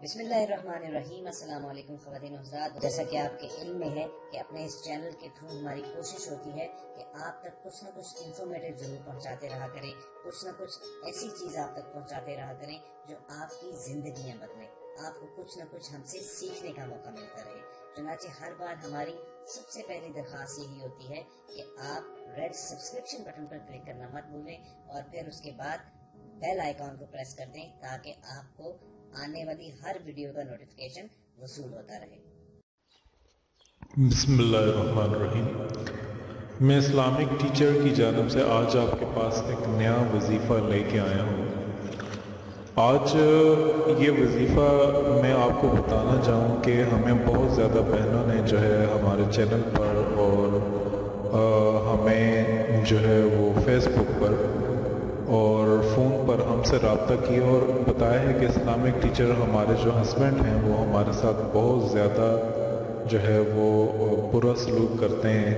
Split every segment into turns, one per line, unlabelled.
بسم اللہ الرحمن الرحیم۔ السلام علیکم خواتین و حضرات، جیسا کہ آپ کے علم میں ہے کہ اپنے اس چینل کے تھرو ہماری کوشش ہوتی ہے کہ آپ تک کچھ نہ کچھ انفارمیٹیو ضرور پہنچاتے رہا کریں، کچھ نہ کچھ ایسی چیز آپ تک پہنچاتے رہا کریں جو آپ کی زندگیاں بدلیں، آپ کو کچھ نہ کچھ ہم سے سیکھنے کا موقع ملتا رہے۔ چنانچہ ہر بار ہماری سب سے پہلی درخواست یہی ہوتی ہے کہ آپ ریڈ سبسکرپشن بٹن پر کلک کرنا مت بھولیں اور پھر اس کے بعد بیل آئیکن کو پریس کر دیں تاکہ آپ کو آنے والی ہر ویڈیو کا نوٹیفیکیشن وصول ہوتا رہے۔
بسم اللہ الرحمن الرحیم۔ میں اسلامک ٹیچر کی جانب سے آج آپ کے پاس ایک نیا وظیفہ لے کے آیا ہوں۔ آج یہ وظیفہ میں آپ کو بتانا چاہوں کہ ہمیں بہت زیادہ بہنوں نے جو ہے ہمارے چینل پر اور ہمیں جو ہے وہ فیس بک پر اور فون پر ہم سے رابطہ کیا اور بتایا ہے کہ اسلامک ٹیچر ہمارے جو ہسبینڈ ہیں وہ ہمارے ساتھ بہت زیادہ جو ہے وہ برا سلوک کرتے ہیں،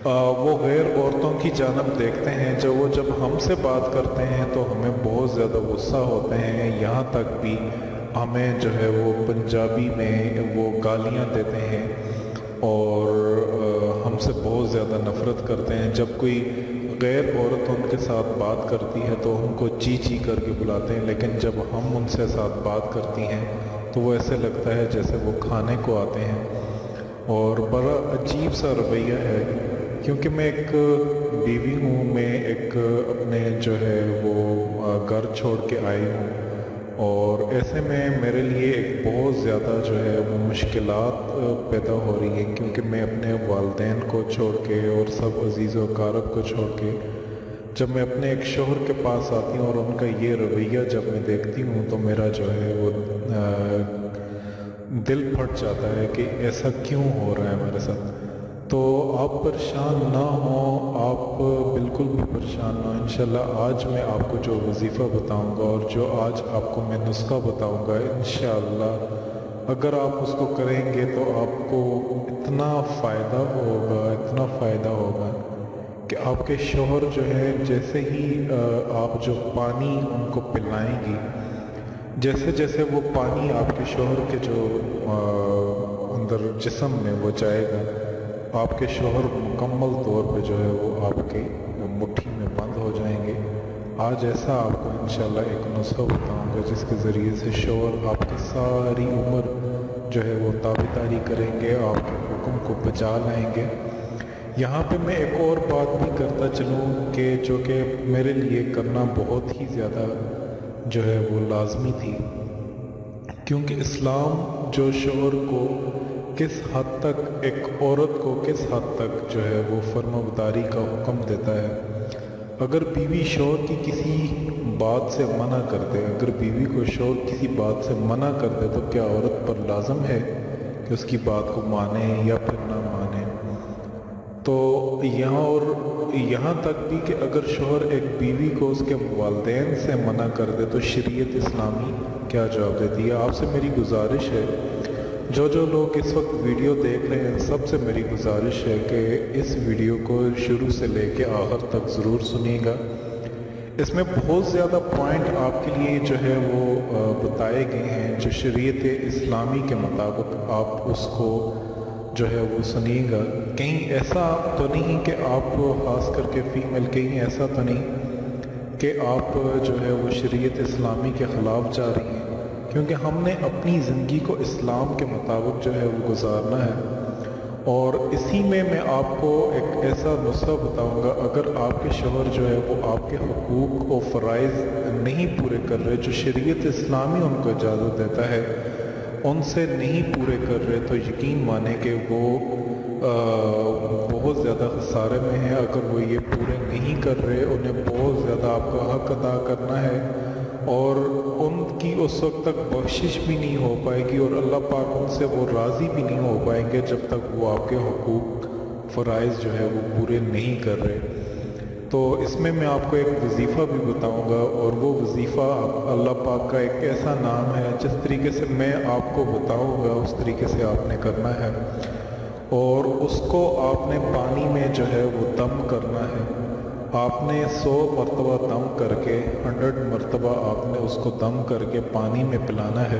وہ غیر عورتوں کی جانب دیکھتے ہیں، جب ہم سے بات کرتے ہیں تو ہمیں بہت زیادہ غصہ ہوتے ہیں، یہاں تک بھی ہمیں جو ہے وہ پنجابی میں وہ گالیاں دیتے ہیں اور ہم سے بہت زیادہ نفرت کرتے ہیں۔ جب کوئی غیر عورت ان کے ساتھ بات کرتی ہے تو ان کو چی چی کر کے بلاتے ہیں، لیکن جب ہم ان سے ساتھ بات کرتی ہیں تو وہ ایسے لگتا ہے جیسے وہ کھانے کو آتے ہیں، اور بڑا عجیب سا رویہ ہے۔ کیونکہ میں ایک بیوی ہوں، میں ایک اپنے جو ہے وہ گھر چھوڑ کے آئی ہوں، اور ایسے میں میرے لیے ایک بہت زیادہ جو ہے وہ مشکلات پیدا ہو رہی ہیں، کیونکہ میں اپنے والدین کو چھوڑ کے اور سب عزیز و اقارب کو چھوڑ کے جب میں اپنے ایک شوہر کے پاس آتی ہوں اور ان کا یہ رویہ جب میں دیکھتی ہوں تو میرا جو ہے وہ دل پھٹ جاتا ہے کہ ایسا کیوں ہو رہا ہے میرے ساتھ۔ تو آپ پریشان نہ ہوں، آپ بالکل بھی پریشان نہ ہوں۔ انشاءاللہ آج میں آپ کو جو وظیفہ بتاؤں گا اور جو آج آپ کو میں نسخہ بتاؤں گا، انشاءاللہ اگر آپ اس کو کریں گے تو آپ کو اتنا فائدہ ہوگا کہ آپ کے شوہر جو ہے جیسے ہی آپ جو پانی ان کو پلائیں گی، جیسے جیسے وہ پانی آپ کے شوہر کے جو اندر جسم میں وہ جائے گا، آپ کے شوہر مکمل طور پہ جو ہے وہ آپ کے مٹھی میں بند ہو جائیں گے۔ آج ایسا آپ کو انشاءاللہ ایک نسخہ بتاؤں گا جس کے ذریعے سے شوہر آپ کی ساری عمر جو ہے وہ تابعداری کریں گے، آپ کے حکم کو بجا لائیں گے۔ یہاں پہ میں ایک اور بات بھی کرتا چلوں کہ جو کہ میرے لیے کرنا بہت ہی زیادہ جو ہے وہ لازمی تھی، کیونکہ اسلام جو شوہر کو کس حد تک، ایک عورت کو کس حد تک جو ہے وہ فرمانبرداری کا حکم دیتا ہے۔ اگر بیوی شوہر کی کسی بات سے منع کر دے، اگر بیوی کو شوہر کسی بات سے منع کر دے تو کیا عورت پر لازم ہے کہ اس کی بات کو مانے یا پھر نہ مانے؟ تو یہاں تک بھی کہ اگر شوہر ایک بیوی کو اس کے والدین سے منع کر دے تو شریعت اسلامی کیا جواب دیتی ہے؟ آپ سے میری گزارش ہے، جو لوگ اس وقت ویڈیو دیکھ رہے ہیں، سب سے میری گزارش ہے کہ اس ویڈیو کو شروع سے لے کے آخر تک ضرور سنیے گا۔ اس میں بہت زیادہ پوائنٹ آپ کے لیے جو ہے وہ بتائے گئے ہیں جو شریعت اسلامی کے مطابق آپ اس کو جو ہے وہ سنیے گا۔ کہیں ایسا تو نہیں کہ آپ خاص کر کے فیمیل، کہیں ایسا تو نہیں کہ آپ جو ہے وہ شریعت اسلامی کے خلاف جا رہی ہیں، کیونکہ ہم نے اپنی زندگی کو اسلام کے مطابق جو ہے وہ گزارنا ہے۔ اور اسی میں آپ کو ایک ایسا نسخہ بتاؤں گا، اگر آپ کے شوہر جو ہے وہ آپ کے حقوق و فرائض نہیں پورے کر رہے جو شریعت اسلامی ان کو اجازت دیتا ہے، ان سے نہیں پورے کر رہے، تو یقین مانیں کہ وہ بہت زیادہ خسارے میں ہیں۔ اگر وہ یہ پورے نہیں کر رہے، انہیں بہت زیادہ آپ کا حق ادا کرنا ہے، اور ان کی اس وقت تک بخشش بھی نہیں ہو پائے گی اور اللہ پاک ان سے وہ راضی بھی نہیں ہو پائیں گے جب تک وہ آپ کے حقوق فرائض جو ہے وہ پورے نہیں کر رہے۔ تو اس میں آپ کو ایک وظیفہ بھی بتاؤں گا، اور وہ وظیفہ اللہ پاک کا ایک ایسا نام ہے، جس طریقے سے میں آپ کو بتاؤں گا اس طریقے سے آپ نے کرنا ہے، اور اس کو آپ نے پانی میں جو ہے وہ دم کرنا ہے۔ آپ نے 100 مرتبہ دم کر کے 100 مرتبہ آپ نے اس کو دم کر کے پانی میں پلانا ہے۔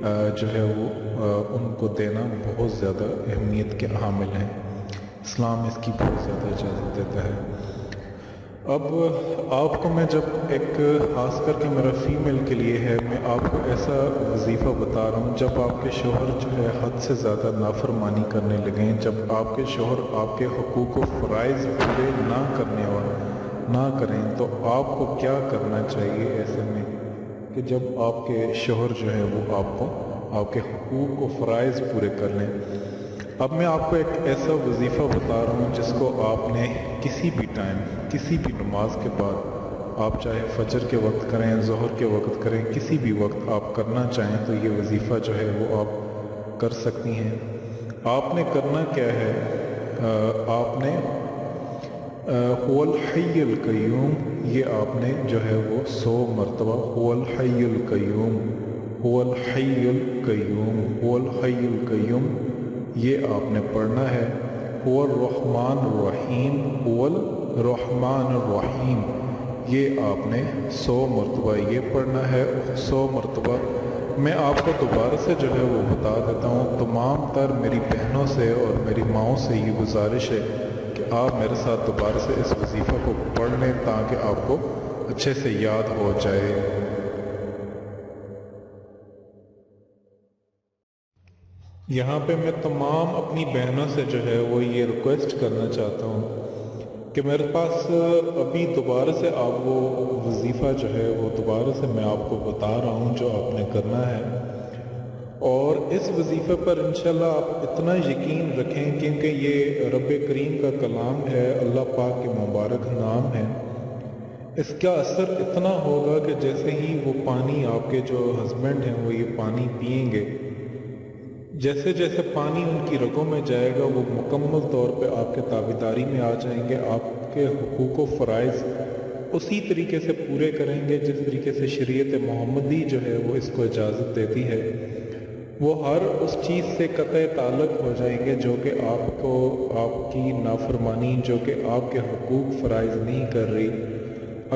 جو ہے وہ ان کو دینا بہت زیادہ اہمیت کے حامل ہیں۔ اسلام اس کی بہت زیادہ اجازت دیتا ہے۔ اب آپ کو میں جب ایک خاص کر کے میرا فیمیل کے لیے ہے، میں آپ کو ایسا وظیفہ بتا رہا ہوں جب آپ کے شوہر جو ہے حد سے زیادہ نافرمانی کرنے لگیں، جب آپ کے شوہر آپ کے حقوق و فرائض پورے نہ کریں تو آپ کو کیا کرنا چاہیے ایسے میں کہ جب آپ کے شوہر جو ہے وہ آپ کو آپ کے حقوق و فرائض پورے کر لیں۔ اب میں آپ کو ایک ایسا وظیفہ بتا رہا ہوں جس کو آپ نے کسی بھی ٹائم، کسی بھی نماز کے بعد، آپ چاہے فجر کے وقت کریں، ظہر کے وقت کریں، کسی بھی وقت آپ کرنا چاہیں تو یہ وظیفہ جو ہے وہ آپ کر سکتی ہیں۔ آپ نے کرنا کیا ہے، آپ نے هو الحی القیوم، یہ آپ نے جو ہے وہ 100 مرتبہ هو الحی القیوم، هو الحی القیوم، هو الحی القیوم یہ آپ نے پڑھنا ہے۔ هو الرحمن الرحیم، هو الرحمن الرحیم یہ آپ نے 100 مرتبہ یہ پڑھنا ہے۔ 100 مرتبہ میں آپ کو دوبارہ سے جو ہے وہ بتا دیتا ہوں، تمام تر میری بہنوں سے اور میری ماؤں سے یہ گزارش ہے کہ آپ میرے ساتھ دوبارہ سے اس وظیفہ کو پڑھ لیں تاکہ آپ کو اچھے سے یاد ہو جائے۔ یہاں پہ میں تمام اپنی بہنوں سے جو ہے وہ یہ ریکویسٹ کرنا چاہتا ہوں کہ میرے پاس ابھی دوبارہ سے آپ وہ وظیفہ جو ہے وہ دوبارہ سے میں آپ کو بتا رہا ہوں جو آپ نے کرنا ہے، اور اس وظیفے پر انشاءاللہ آپ اتنا یقین رکھیں کیونکہ یہ رب کریم کا کلام ہے، اللہ پاک کے مبارک نام ہے، اس کا اثر اتنا ہوگا کہ جیسے ہی وہ پانی آپ کے جو ہسبینڈ ہیں وہ یہ پانی پئیں گے، جیسے جیسے پانی ان کی رگوں میں جائے گا وہ مکمل طور پہ آپ کے تابعداری میں آ جائیں گے، آپ کے حقوق و فرائض اسی طریقے سے پورے کریں گے جس طریقے سے شریعت محمدی جو ہے وہ اس کو اجازت دیتی ہے۔ وہ ہر اس چیز سے قطع تعلق ہو جائیں گے جو کہ آپ کو آپ کی نافرمانی، جو کہ آپ کے حقوق فرائض نہیں کر رہی۔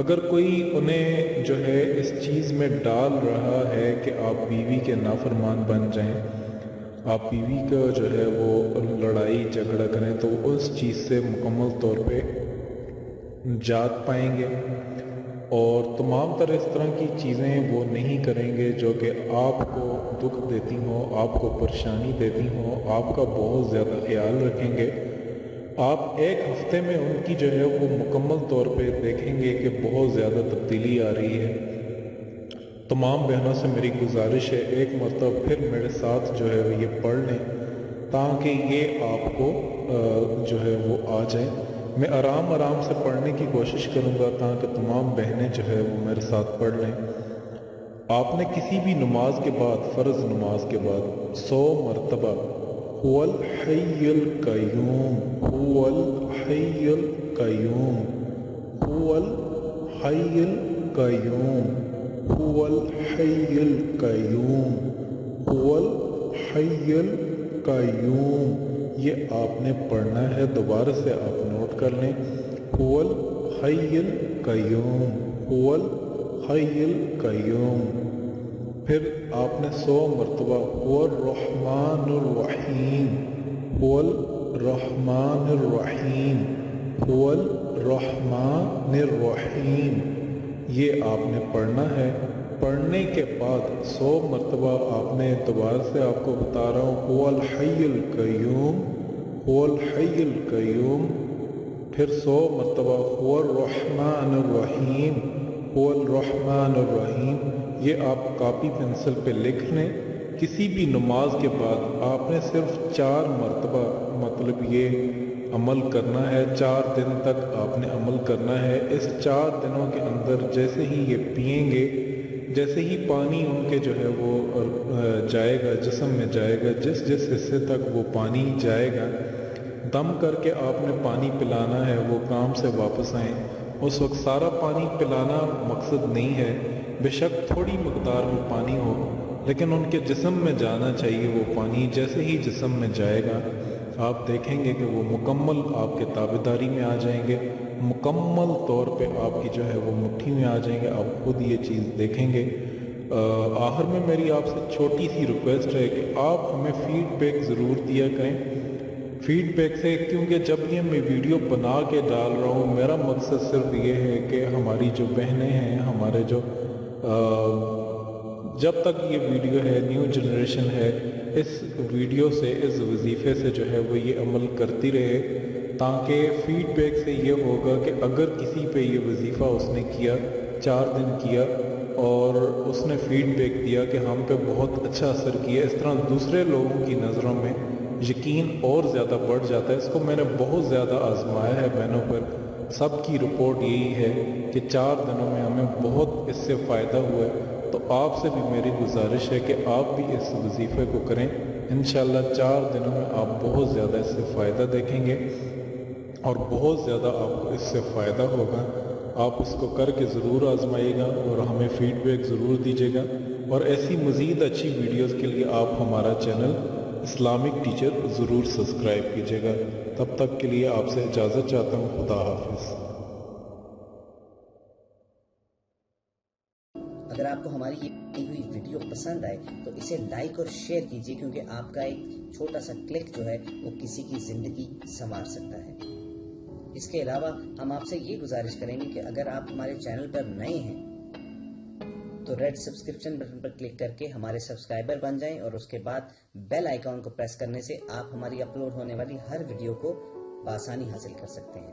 اگر کوئی انہیں جو ہے اس چیز میں ڈال رہا ہے کہ آپ بیوی کے نافرمان بن جائیں، آپ بیوی کا جو ہے وہ لڑائی جھگڑا کریں، تو اس چیز سے مکمل طور پہ نجات پائیں گے، اور تمام طرح اس طرح کی چیزیں وہ نہیں کریں گے جو کہ آپ کو دکھ دیتی ہوں، آپ کو پریشانی دیتی ہوں، آپ کا بہت زیادہ خیال رکھیں گے۔ آپ ایک ہفتے میں ان کی جو ہے وہ مکمل طور پہ دیکھیں گے کہ بہت زیادہ تبدیلی آ رہی ہے۔ تمام بہنوں سے میری گزارش ہے ایک مرتبہ پھر میرے ساتھ جو ہے وہ یہ پڑھ لیں تاکہ یہ آپ کو جو ہے وہ آ جائے۔ میں آرام سے پڑھنے کی کوشش کروں گا تاکہ تمام بہنیں جو ہے وہ میرے ساتھ پڑھ لیں۔ آپ نے کسی بھی نماز کے بعد، فرض نماز کے بعد 100 مرتبہ هو الحی القیوم، هو الحی القیوم، هو الحی القیوم، هو الحی القیوم، هو الحی القیوم یہ آپ نے پڑھنا ہے۔ دوبارہ سے آپ نوٹ کر لیں، هو الحی القیوم، هو الحی القیوم، پھر آپ نے 100 مرتبہ هو الرحمن الرحیم، هو الرحمن الرحیم، هو الرحمن الرحیم یہ آپ نے پڑھنا ہے۔ پڑھنے کے بعد 100 مرتبہ آپ نے دوبارہ سے آپ کو بتا رہا ہوں هو الحی القیوم، هو الحی القیوم، پھر 100 مرتبہ هو الرحمن الرحیم، هو الرحمن الرحیم یہ آپ کاپی پنسل پہ لکھ لیں۔ کسی بھی نماز کے بعد آپ نے صرف 4 مرتبہ مطلب یہ عمل کرنا ہے، 4 دن تک آپ نے عمل کرنا ہے۔ اس 4 دنوں کے اندر جیسے ہی یہ پئیں گے، جیسے ہی پانی ان کے جو ہے وہ جائے گا، جسم میں جائے گا، جس حصے تک وہ پانی جائے گا، دم کر کے آپ نے پانی پلانا ہے۔ وہ کام سے واپس آئیں، اس وقت سارا پانی پلانا مقصد نہیں ہے، بے شک تھوڑی مقدار میں پانی ہو لیکن ان کے جسم میں جانا چاہیے وہ پانی۔ جیسے ہی جسم میں جائے گا آپ دیکھیں گے کہ وہ مکمل آپ کے تابعداری میں آ جائیں گے، مکمل طور پہ آپ کی جو ہے وہ مٹھی میں آ جائیں گے، آپ خود یہ چیز دیکھیں گے۔ آخر میں میری آپ سے چھوٹی سی ریکویسٹ ہے کہ آپ ہمیں فیڈ بیک ضرور دیا کریں. فیڈ بیک سے، کیونکہ جب یہ میں ویڈیو بنا کے ڈال رہا ہوں، میرا مقصد صرف یہ ہے کہ ہماری جو بہنیں ہیں، ہمارے جو جب تک یہ ویڈیو ہے، نیو جنریشن ہے، اس ویڈیو سے، اس وظیفے سے جو ہے وہ یہ عمل کرتی رہے، تاکہ فیڈ بیک سے یہ ہوگا کہ اگر کسی پہ یہ وظیفہ اس نے کیا، 4 دن کیا اور اس نے فیڈ بیک دیا کہ ہم پہ بہت اچھا اثر کیا، اس طرح دوسرے لوگوں کی نظروں میں یقین اور زیادہ بڑھ جاتا ہے. اس کو میں نے بہت زیادہ آزمایا ہے بہنوں پر. سب کی رپورٹ یہی ہے کہ 4 دنوں میں ہمیں بہت اس سے فائدہ ہوا ہے. تو آپ سے بھی میری گزارش ہے کہ آپ بھی اس وظیفے کو کریں. انشاءاللہ 4 دنوں میں آپ بہت زیادہ اس سے فائدہ دیکھیں گے اور بہت زیادہ آپ کو اس سے فائدہ ہوگا. آپ اس کو کر کے ضرور آزمائیے گا اور ہمیں فیڈ بیک ضرور دیجیے گا. اور ایسی مزید اچھی ویڈیوز کے لیے آپ ہمارا چینل اسلامک ٹیچر ضرور سبسکرائب کیجیے گا. تب تک کے لیے آپ سے اجازت چاہتا ہوں. خدا حافظ.
اگر آپ کو ہماری یہ ہوئی ویڈیو پسند آئے تو اسے لائک اور شیئر کیجیے، کیونکہ آپ کا ایک چھوٹا سا کلک جو ہے وہ کسی کی زندگی سنوار سکتا ہے. اس کے علاوہ ہم آپ سے یہ گزارش کریں گے کہ اگر آپ ہمارے چینل پر نئے ہیں تو ریڈ سبسکرپشن بٹن پر کلک کر کے ہمارے سبسکرائبر بن جائیں، اور اس کے بعد بیل آئیکن کو پریس کرنے سے آپ ہماری اپلوڈ ہونے والی ہر ویڈیو کو بآسانی حاصل کر سکتے ہیں.